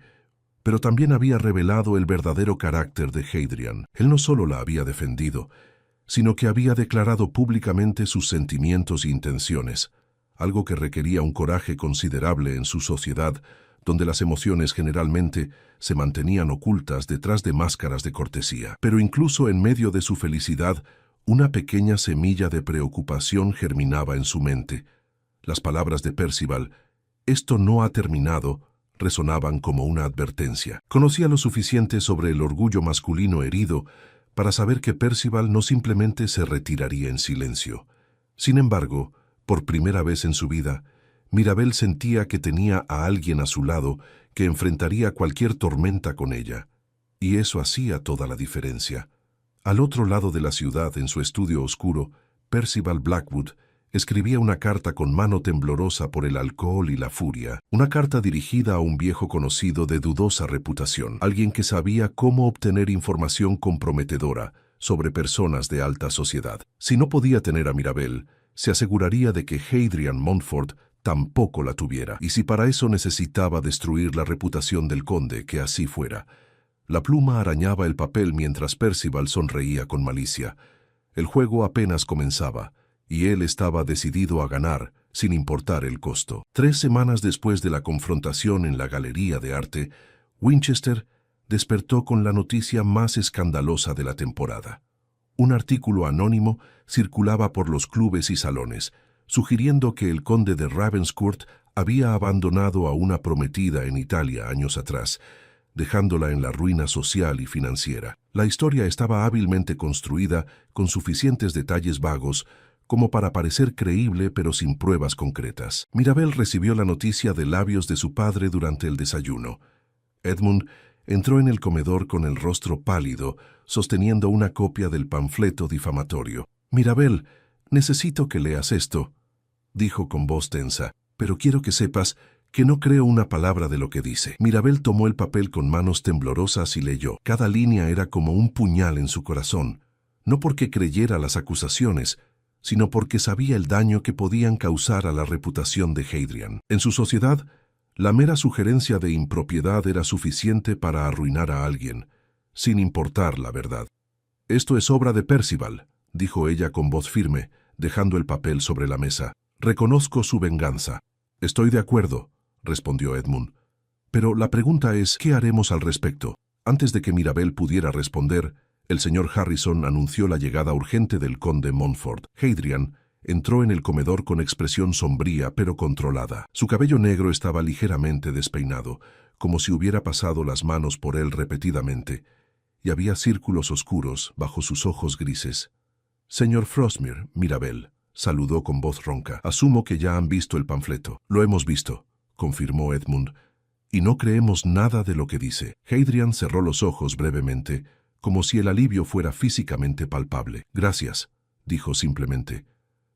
pero también había revelado el verdadero carácter de Hadrian. Él no solo la había defendido, sino que había declarado públicamente sus sentimientos e intenciones, algo que requería un coraje considerable en su sociedad, donde las emociones generalmente se mantenían ocultas detrás de máscaras de cortesía. Pero incluso en medio de su felicidad, una pequeña semilla de preocupación germinaba en su mente. Las palabras de Percival, «Esto no ha terminado», resonaban como una advertencia. Conocía lo suficiente sobre el orgullo masculino herido para saber que Percival no simplemente se retiraría en silencio. Sin embargo, por primera vez en su vida, Mirabel sentía que tenía a alguien a su lado que enfrentaría cualquier tormenta con ella, y eso hacía toda la diferencia. Al otro lado de la ciudad, en su estudio oscuro, Percival Blackwood escribía una carta con mano temblorosa por el alcohol y la furia, una carta dirigida a un viejo conocido de dudosa reputación, alguien que sabía cómo obtener información comprometedora sobre personas de alta sociedad. Si no podía tener a Mirabel, se aseguraría de que Hadrian Montfort tampoco la tuviera, y si para eso necesitaba destruir la reputación del conde, que así fuera. La pluma arañaba el papel mientras Percival sonreía con malicia. El juego apenas comenzaba, y él estaba decidido a ganar, sin importar el costo. 3 semanas después de la confrontación en la Galería de Arte, Winchester despertó con la noticia más escandalosa de la temporada. Un artículo anónimo circulaba por los clubes y salones, sugiriendo que el conde de Ravenscourt había abandonado a una prometida en Italia años atrás, dejándola en la ruina social y financiera. La historia estaba hábilmente construida con suficientes detalles vagos como para parecer creíble pero sin pruebas concretas. Mirabel recibió la noticia de labios de su padre durante el desayuno. Edmund entró en el comedor con el rostro pálido, sosteniendo una copia del panfleto difamatorio. «Mirabel, necesito que leas esto», dijo con voz tensa, «pero quiero que sepas que no creo una palabra de lo que dice». Mirabel tomó el papel con manos temblorosas y leyó. Cada línea era como un puñal en su corazón, no porque creyera las acusaciones, sino porque sabía el daño que podían causar a la reputación de Hadrian. En su sociedad, la mera sugerencia de impropiedad era suficiente para arruinar a alguien, sin importar la verdad. «Esto es obra de Percival», dijo ella con voz firme, dejando el papel sobre la mesa. «Reconozco su venganza». «Estoy de acuerdo», respondió Edmund. «Pero la pregunta es, ¿qué haremos al respecto?» Antes de que Mirabel pudiera responder, el señor Harrison anunció la llegada urgente del conde Montfort. Hadrian entró en el comedor con expresión sombría pero controlada. Su cabello negro estaba ligeramente despeinado, como si hubiera pasado las manos por él repetidamente, y había círculos oscuros bajo sus ojos grises. «Señor Frosmere, Mirabel», saludó con voz ronca. «Asumo que ya han visto el panfleto». «Lo hemos visto», confirmó Edmund, «y no creemos nada de lo que dice». Hadrian cerró los ojos brevemente, como si el alivio fuera físicamente palpable. «Gracias», dijo simplemente,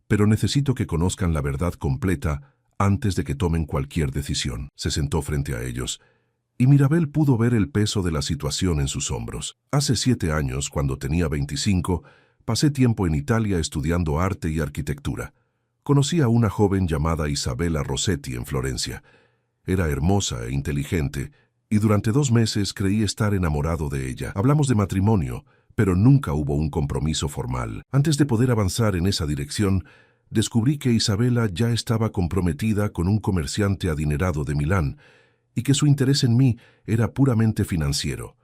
«pero necesito que conozcan la verdad completa antes de que tomen cualquier decisión». Se sentó frente a ellos, y Mirabel pudo ver el peso de la situación en sus hombros. «Hace 7 años, cuando tenía 25, pasé tiempo en Italia estudiando arte y arquitectura. Conocí a una joven llamada Isabella Rossetti en Florencia. Era hermosa e inteligente, y durante 2 meses creí estar enamorado de ella. Hablamos de matrimonio, pero nunca hubo un compromiso formal. Antes de poder avanzar en esa dirección, descubrí que Isabella ya estaba comprometida con un comerciante adinerado de Milán, y que su interés en mí era puramente financiero.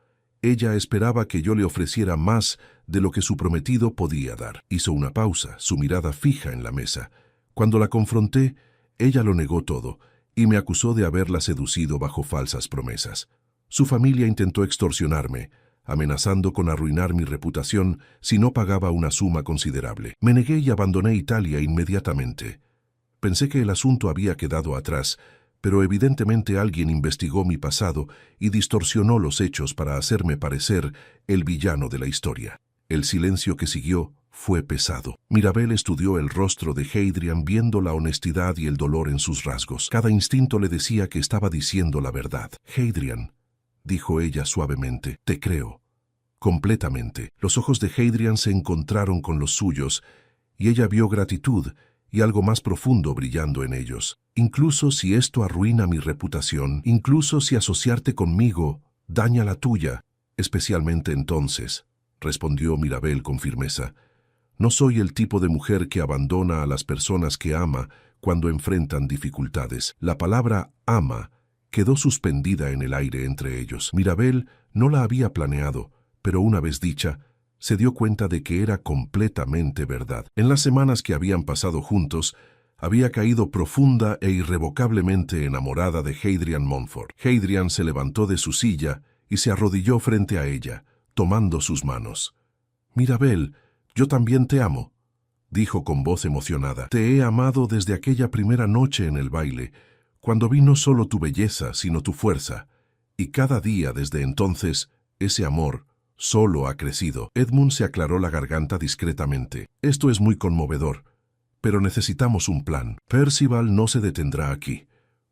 Ella esperaba que yo le ofreciera más de lo que su prometido podía dar. Hizo una pausa, su mirada fija en la mesa. Cuando la confronté, ella lo negó todo y me acusó de haberla seducido bajo falsas promesas. Su familia intentó extorsionarme, amenazando con arruinar mi reputación si no pagaba una suma considerable. Me negué y abandoné Italia inmediatamente. Pensé que el asunto había quedado atrás, pero evidentemente alguien investigó mi pasado y distorsionó los hechos para hacerme parecer el villano de la historia. El silencio que siguió fue pesado. Mirabel estudió el rostro de Hadrian viendo la honestidad y el dolor en sus rasgos. Cada instinto le decía que estaba diciendo la verdad. Hadrian, dijo ella suavemente, te creo. Completamente. Los ojos de Hadrian se encontraron con los suyos, y ella vio gratitud y algo más profundo brillando en ellos. Incluso si esto arruina mi reputación, incluso si asociarte conmigo daña la tuya, especialmente entonces, respondió Mirabel con firmeza. No soy el tipo de mujer que abandona a las personas que ama cuando enfrentan dificultades. La palabra ama quedó suspendida en el aire entre ellos. Mirabel no la había planeado, pero una vez dicha, se dio cuenta de que era completamente verdad. En las semanas que habían pasado juntos, había caído profunda e irrevocablemente enamorada de Hadrian Montfort. Hadrian se levantó de su silla y se arrodilló frente a ella, tomando sus manos. Mirabel, yo también te amo, dijo con voz emocionada. Te he amado desde aquella primera noche en el baile, cuando vi no solo tu belleza, sino tu fuerza, y cada día desde entonces, ese amor solo ha crecido. Edmund se aclaró la garganta discretamente. Esto es muy conmovedor, pero necesitamos un plan. Percival no se detendrá aquí.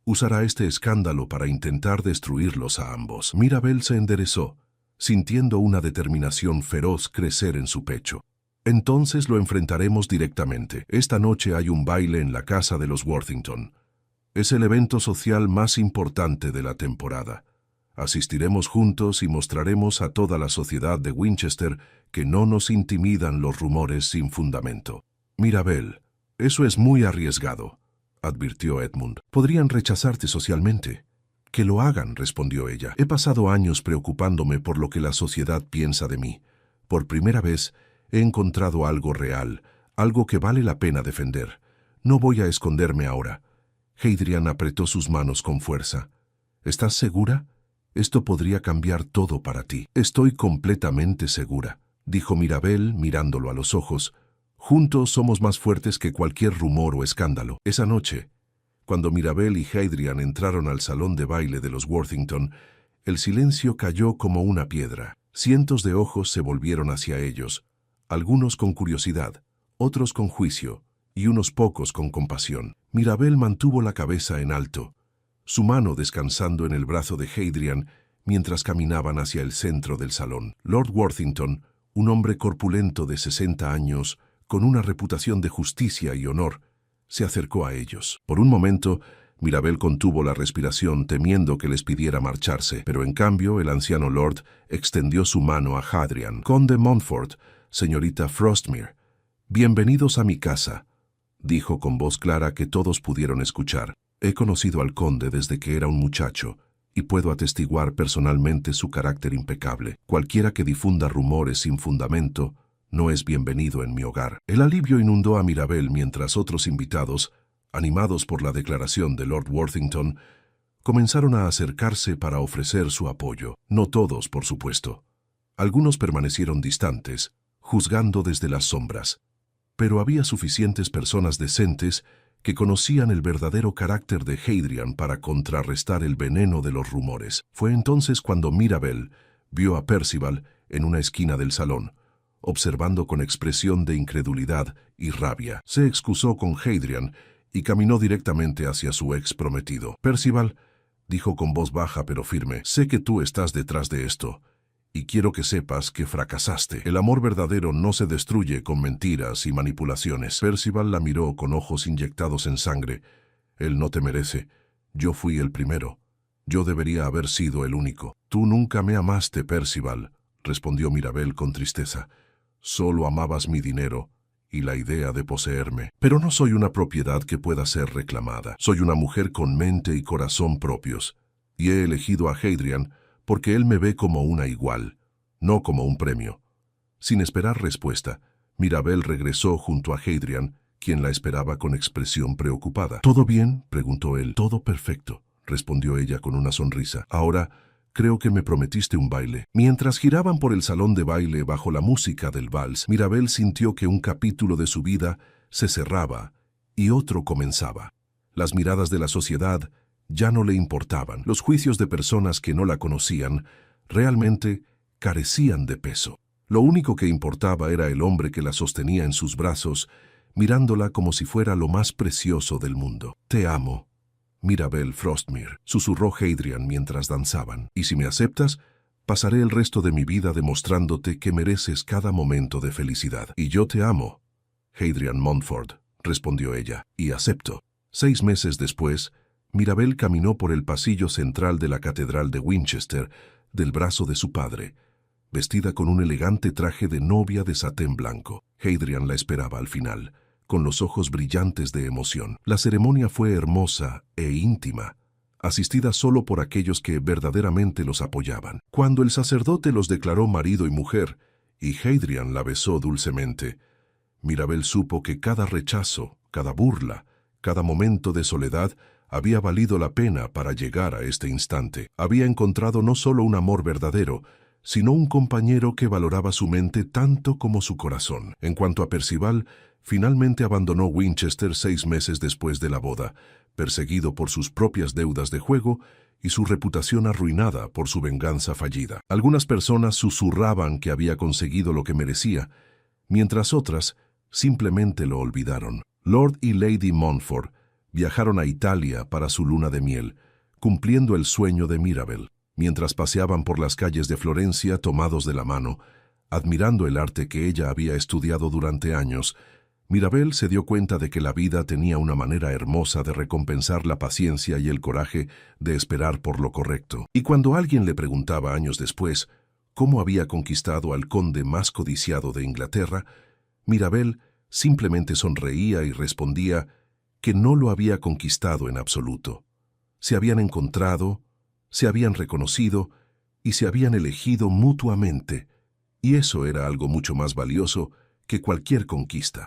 Usará este escándalo para intentar destruirlos a ambos. Mirabel se enderezó, sintiendo una determinación feroz crecer en su pecho. Entonces lo enfrentaremos directamente. Esta noche hay un baile en la casa de los Worthington. Es el evento social más importante de la temporada. Asistiremos juntos y mostraremos a toda la sociedad de Winchester que no nos intimidan los rumores sin fundamento. Mirabel, eso es muy arriesgado, advirtió Edmund. Podrían rechazarte socialmente. Que lo hagan, respondió ella. He pasado años preocupándome por lo que la sociedad piensa de mí. Por primera vez, he encontrado algo real, algo que vale la pena defender. No voy a esconderme ahora. Hadrian apretó sus manos con fuerza. ¿Estás segura? Esto podría cambiar todo para ti. Estoy completamente segura, dijo Mirabel mirándolo a los ojos. Juntos somos más fuertes que cualquier rumor o escándalo. Esa noche, cuando Mirabel y Hadrian entraron al salón de baile de los Worthington, el silencio cayó como una piedra. Cientos de ojos se volvieron hacia ellos, algunos con curiosidad, otros con juicio, y unos pocos con compasión. Mirabel mantuvo la cabeza en alto, su mano descansando en el brazo de Hadrian mientras caminaban hacia el centro del salón. Lord Worthington, un hombre corpulento de 60 años, con una reputación de justicia y honor, se acercó a ellos. Por un momento, Mirabel contuvo la respiración temiendo que les pidiera marcharse, pero en cambio el anciano Lord extendió su mano a Hadrian. «Conde Montfort, señorita Frostmere, bienvenidos a mi casa», dijo con voz clara que todos pudieron escuchar. He conocido al conde desde que era un muchacho y puedo atestiguar personalmente su carácter impecable. Cualquiera que difunda rumores sin fundamento no es bienvenido en mi hogar. El alivio inundó a Mirabel mientras otros invitados, animados por la declaración de Lord Worthington, comenzaron a acercarse para ofrecer su apoyo. No todos, por supuesto. Algunos permanecieron distantes, juzgando desde las sombras. Pero había suficientes personas decentes que conocían el verdadero carácter de Hadrian para contrarrestar el veneno de los rumores. Fue entonces cuando Mirabel vio a Percival en una esquina del salón, observando con expresión de incredulidad y rabia. Se excusó con Hadrian y caminó directamente hacia su ex prometido. «Percival», dijo con voz baja pero firme, «sé que tú estás detrás de esto, y quiero que sepas que fracasaste. El amor verdadero no se destruye con mentiras y manipulaciones. Percival la miró con ojos inyectados en sangre. Él no te merece. Yo fui el primero. Yo debería haber sido el único. Tú nunca me amaste, Percival, respondió Mirabel con tristeza. Solo amabas mi dinero y la idea de poseerme. Pero no soy una propiedad que pueda ser reclamada. Soy una mujer con mente y corazón propios, y he elegido a Hadrian porque él me ve como una igual, no como un premio. Sin esperar respuesta, Mirabel regresó junto a Hadrian, quien la esperaba con expresión preocupada. ¿Todo bien?, preguntó él. Todo perfecto, respondió ella con una sonrisa. Ahora, creo que me prometiste un baile. Mientras giraban por el salón de baile bajo la música del vals, Mirabel sintió que un capítulo de su vida se cerraba y otro comenzaba. Las miradas de la sociedad ya no le importaban. Los juicios de personas que no la conocían realmente carecían de peso. Lo único que importaba era el hombre que la sostenía en sus brazos, mirándola como si fuera lo más precioso del mundo. Te amo, Mirabel Frostmere, susurró Hadrian mientras danzaban. Y si me aceptas, pasaré el resto de mi vida demostrándote que mereces cada momento de felicidad. Y yo te amo, Hadrian Montfort, respondió ella, y acepto. 6 meses después, Mirabel caminó por el pasillo central de la Catedral de Winchester, del brazo de su padre, vestida con un elegante traje de novia de satén blanco. Hadrian la esperaba al final, con los ojos brillantes de emoción. La ceremonia fue hermosa e íntima, asistida solo por aquellos que verdaderamente los apoyaban. Cuando el sacerdote los declaró marido y mujer, y Hadrian la besó dulcemente, Mirabel supo que cada rechazo, cada burla, cada momento de soledad había valido la pena para llegar a este instante. Había encontrado no solo un amor verdadero, sino un compañero que valoraba su mente tanto como su corazón. En cuanto a Percival, finalmente abandonó Winchester 6 meses después de la boda, perseguido por sus propias deudas de juego y su reputación arruinada por su venganza fallida. Algunas personas susurraban que había conseguido lo que merecía, mientras otras simplemente lo olvidaron. Lord y Lady Montfort viajaron a Italia para su luna de miel, cumpliendo el sueño de Mirabel. Mientras paseaban por las calles de Florencia tomados de la mano, admirando el arte que ella había estudiado durante años, Mirabel se dio cuenta de que la vida tenía una manera hermosa de recompensar la paciencia y el coraje de esperar por lo correcto. Y cuando alguien le preguntaba años después cómo había conquistado al conde más codiciado de Inglaterra, Mirabel simplemente sonreía y respondía que no lo había conquistado en absoluto. Se habían encontrado, se habían reconocido y se habían elegido mutuamente, y eso era algo mucho más valioso que cualquier conquista.